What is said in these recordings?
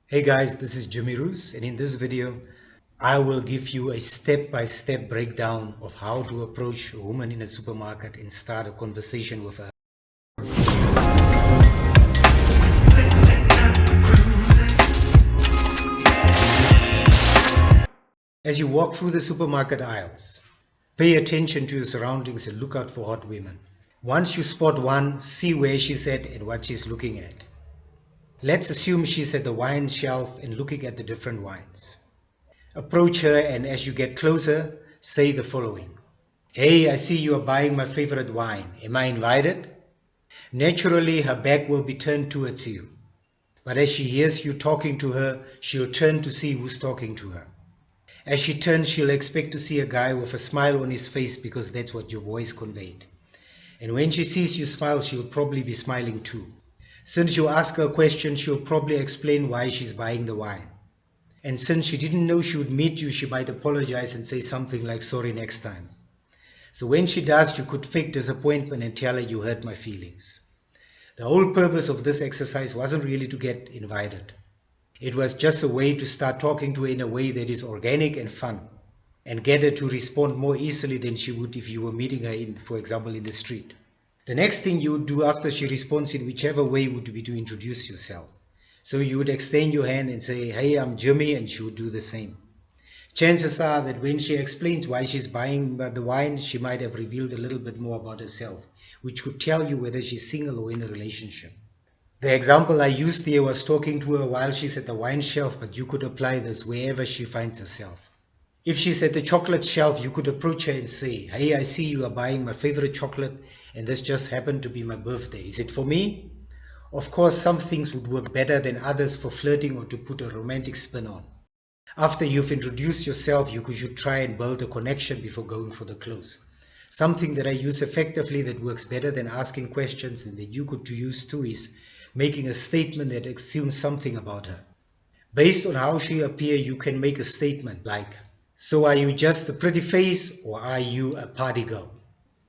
Hey guys, this is Jimmy Roos, and in this video I will give you a step-by-step breakdown of how to approach a woman in a supermarket and start a conversation with her. As you walk through the supermarket aisles, pay attention to your surroundings and look out for hot women. Once you spot one, see where she's at and what she's looking at. Let's assume she's at the wine shelf and looking at the different wines. Approach her, and as you get closer, say the following. Hey, I see you are buying my favorite wine. Am I invited? Naturally, her back will be turned towards you. But as she hears you talking to her, she'll turn to see who's talking to her. As she turns, she'll expect to see a guy with a smile on his face because that's what your voice conveyed. And when she sees you smile, she'll probably be smiling too. Since you ask her a question, she'll probably explain why she's buying the wine. And since she didn't know she would meet you, she might apologize and say something like, sorry, next time. So when she does, you could fake disappointment and tell her you hurt my feelings. The whole purpose of this exercise wasn't really to get invited. It was just a way to start talking to her in a way that is organic and fun, and get her to respond more easily than she would if you were meeting her in, for example, in the street. The next thing you would do after she responds in whichever way would be to introduce yourself. So you would extend your hand and say, hey, I'm Jimmy, and she would do the same. Chances are that when she explains why she's buying the wine, she might have revealed a little bit more about herself, which could tell you whether she's single or in a relationship. The example I used here was talking to her while she's at the wine shelf, but you could apply this wherever she finds herself. If she's at the chocolate shelf, you could approach her and say, hey, I see you are buying my favorite chocolate, and this just happened to be my birthday. Is it for me? Of course, some things would work better than others for flirting or to put a romantic spin on. After you've introduced yourself, you should try and build a connection before going for the close. Something that I use effectively that works better than asking questions and that you could use too is making a statement that assumes something about her. Based on how she appears, you can make a statement like, so are you just a pretty face or are you a party girl?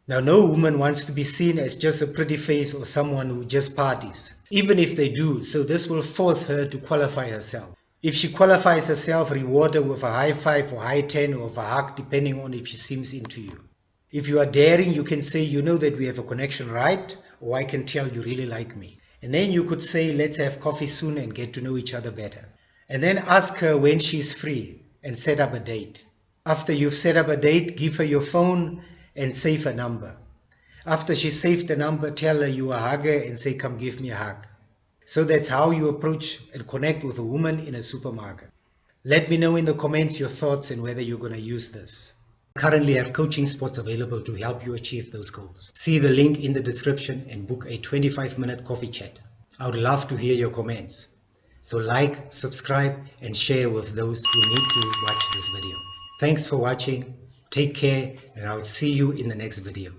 Now, no woman wants to be seen as just a pretty face or someone who just parties, even if they do, so this will force her to qualify herself. If she qualifies herself, reward her with a high five or high 10 or a hug, depending on if she seems into you. If you are daring, you can say, you know that we have a connection, right? Or I can tell you really like me. And then you could say, let's have coffee soon and get to know each other better. And then ask her when she's free and set up a date. After you've set up a date, give her your phone and save her number. After she saved the number, tell her you are a hugger and say, come give me a hug. So that's how you approach and connect with a woman in a supermarket. Let me know in the comments your thoughts and whether you're going to use this. I currently have coaching spots available to help you achieve those goals. See the link in the description and book a 25-minute coffee chat. I would love to hear your comments. So like, subscribe, and share with those who need to watch this video. Thanks for watching. Take care, and I'll see you in the next video.